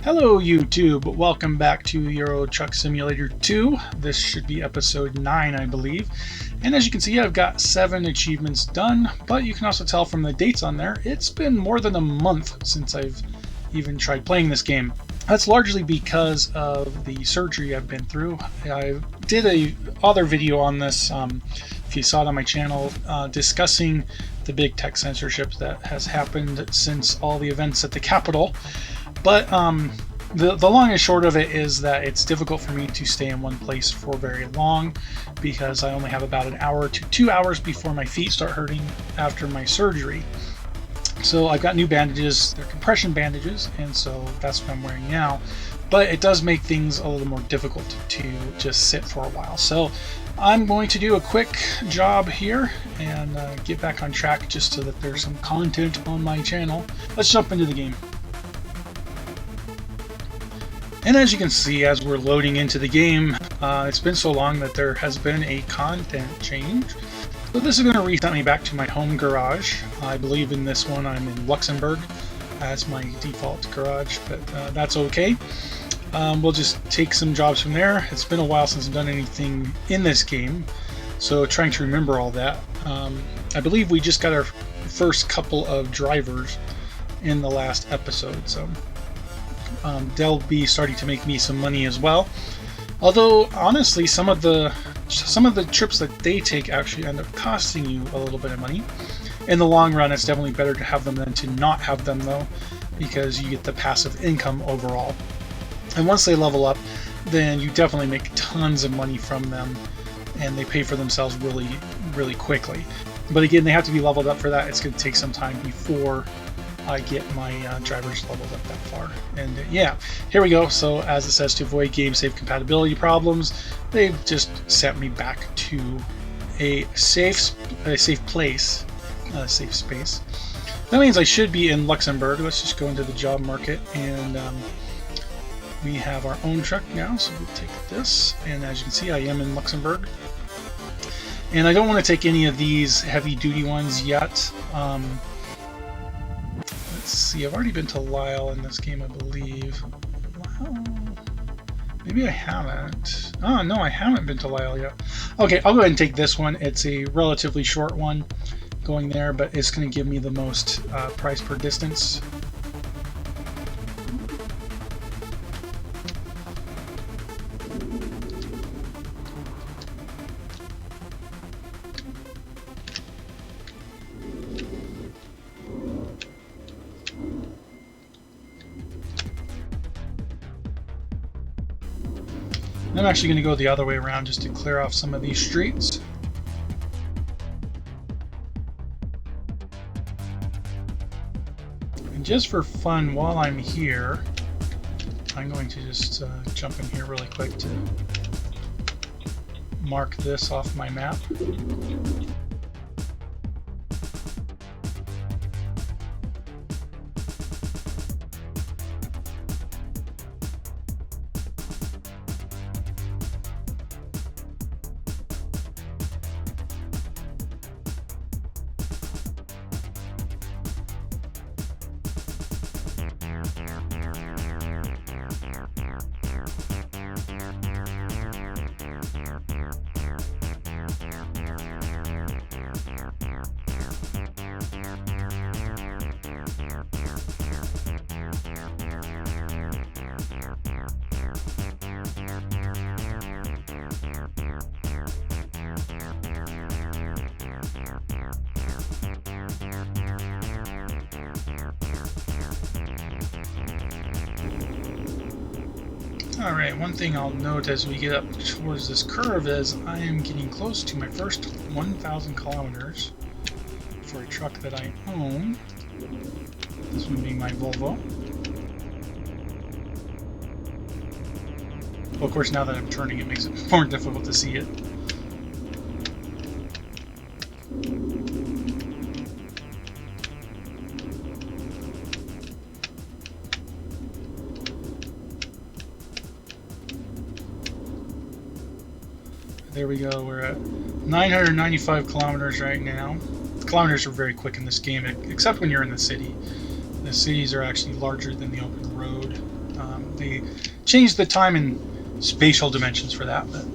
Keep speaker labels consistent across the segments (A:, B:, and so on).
A: Hello YouTube, welcome back to Euro Truck Simulator 2. This should be episode 9, I believe. And as you can see, I've got 7 achievements done, but you can also tell from the dates on there, it's been more than a month since I've even tried playing this game. That's largely because of the surgery I've been through. I did a other video on this, if you saw it on my channel, discussing the big tech censorship that has happened since all the events at the Capitol. But the long and short of it is that it's difficult for me to stay in one place for very long because I only have about an hour to 2 hours before my feet start hurting after my surgery. So I've got new bandages, they're compression bandages, and so that's what I'm wearing now. But it does make things a little more difficult to just sit for a while. So I'm going to do a quick job here and get back on track just so that there's some content on my channel. Let's jump into the game. And as you can see, as we're loading into the game, it's been so long that there has been a content change. So this is going to reset me back to my home garage. I believe in this one I'm in Luxembourg as my default garage, but that's okay. We'll just take some jobs from there. It's been a while since I've done anything in this game, so trying to remember all that. I believe we just got our first couple of drivers in the last episode, so they'll be starting to make me some money as well. Although honestly, some of the trips that they take actually end up costing you a little bit of money. In the long run, it's definitely better to have them than to not have them, though, because you get the passive income overall. And once they level up, then you definitely make tons of money from them, and they pay for themselves really, really quickly. But again, they have to be leveled up for that. It's going to take some time before I get my drivers leveled up that far. And yeah, here we go. So as it says, to avoid game save compatibility problems, they've just sent me back to a safe place, a safe space. That means I should be in Luxembourg. Let's just go into the job market, and we have our own truck now, so we'll take this. And as you can see, I am in Luxembourg. And I don't want to take any of these heavy duty ones yet. Let's see, I've already been to Lyle in this game, I believe. Lyle? Maybe I haven't. Oh, no, I haven't been to Lyle yet. Okay, I'll go ahead and take this one. It's a relatively short one going there, but it's going to give me the most price per distance. I'm actually going to go the other way around just to clear off some of these streets. And just for fun, while I'm here, I'm going to just jump in here really quick to mark this off my map. Alright, one thing I'll note as we get up towards this curve is I am getting close to my first 1,000 kilometers for a truck that I own. This one being my Volvo. Well, of course, now that I'm turning, it makes it more difficult to see it. There we go, we're at 995 kilometers right now. Kilometers are very quick in this game, except when you're in the city. The cities are actually larger than the open road. They changed the time and spatial dimensions for that, but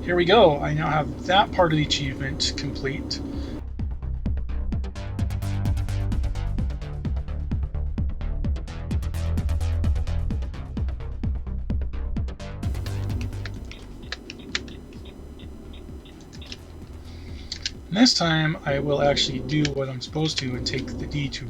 A: here we go. I now have that part of the achievement complete. This time I will actually do what I'm supposed to and take the detour.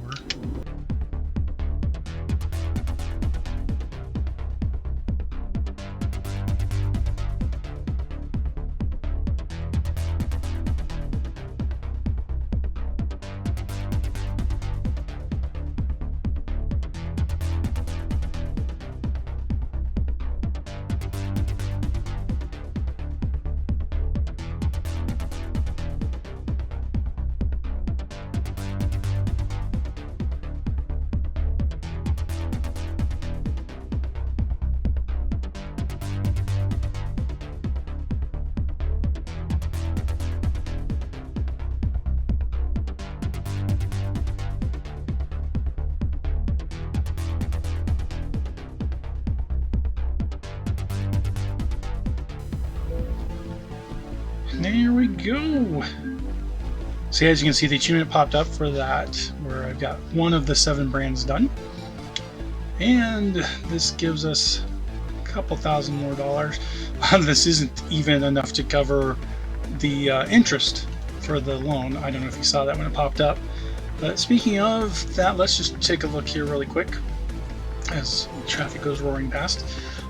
A: There we go. So as you can see, the achievement popped up for that, where I've got one of the 7 brands done. And this gives us a couple thousand more dollars. This isn't even enough to cover the interest for the loan. I don't know if you saw that when it popped up. But speaking of that, let's just take a look here really quick as traffic goes roaring past.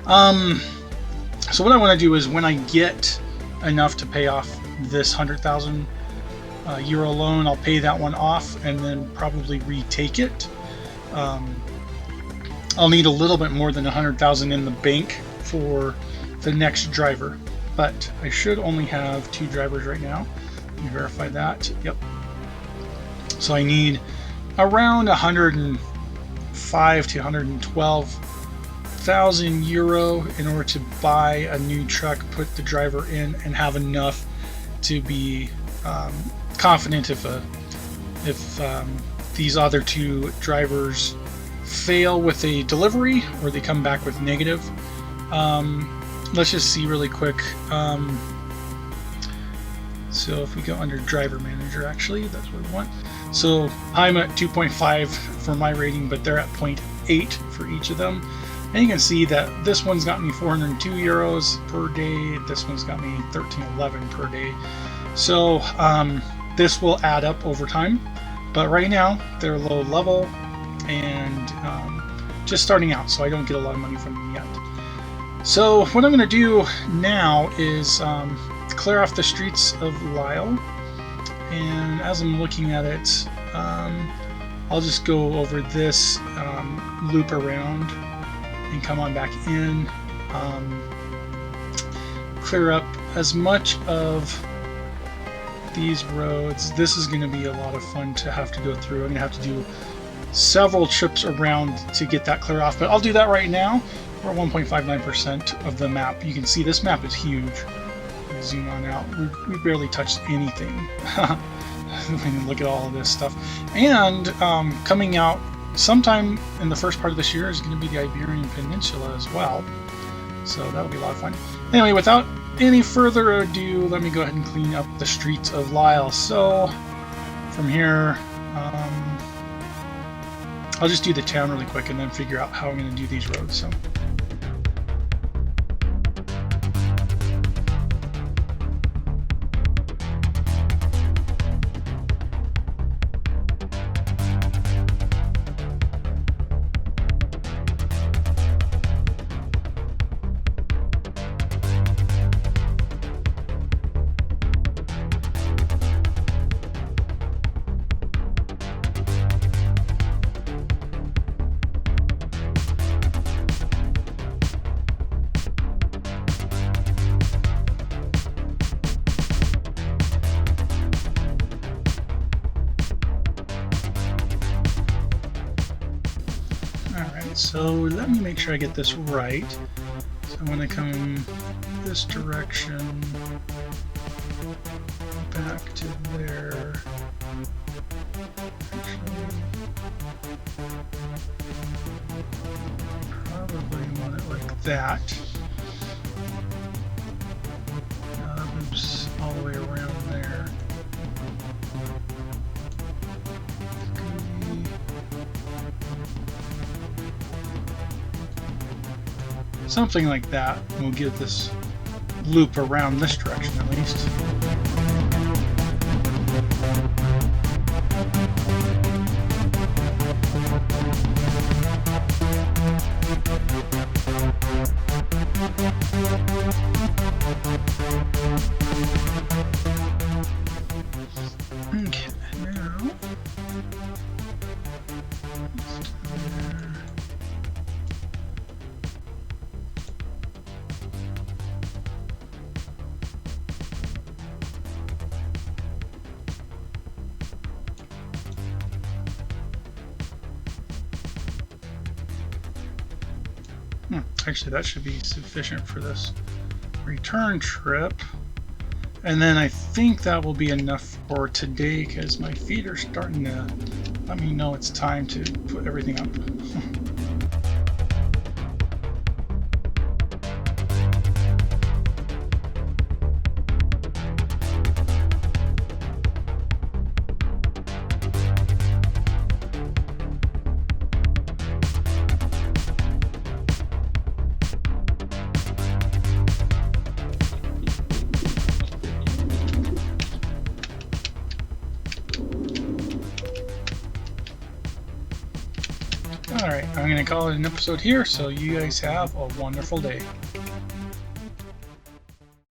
A: So what I want to do is, when I get enough to pay off this 100,000 euro loan, I'll pay that one off and then probably retake it. I'll need a little bit more than 100,000 in the bank for the next driver, but I should only have 2 drivers right now. Let me verify that. Yep. So I need around 105 to 112,000 euro in order to buy a new truck, put the driver in, and have enough to be confident if these other 2 drivers fail with a delivery or they come back with negative. Let's just see really quick. So if we go under driver manager, actually that's what we want. So I'm at 2.5 for my rating, but they're at 0.8 for each of them. And you can see that this one's got me 402 euros per day. This one's got me 1311 per day. So this will add up over time. But right now they're low level and just starting out, so I don't get a lot of money from them yet. So what I'm going to do now is clear off the streets of Lyle. And as I'm looking at it, I'll just go over this loop around and come on back in, clear up as much of these roads. This is going to be a lot of fun to have to go through. I'm going to have to do several trips around to get that clear off, but I'll do that right now. We're at 1.59% of the map. You can see this map is huge. Zoom on out. We barely touched anything. Look at all of this stuff. And coming out sometime in the first part of this year is going to be the Iberian Peninsula as well. So that'll be a lot of fun. Anyway, without any further ado, let me go ahead and clean up the streets of Lyle. So from here, I'll just do the town really quick and then figure out how I'm going to do these roads. So. So let me make sure I get this right. So I'm going to come this direction, back to there. Actually, probably like that. Oops, all the way around there. Something like that will give this loop around this direction at least. Okay, now actually, that should be sufficient for this return trip. And then I think that will be enough for today because my feet are starting to let me know it's time to put everything up. Alright, I'm going to call it an episode here, so you guys have a wonderful day.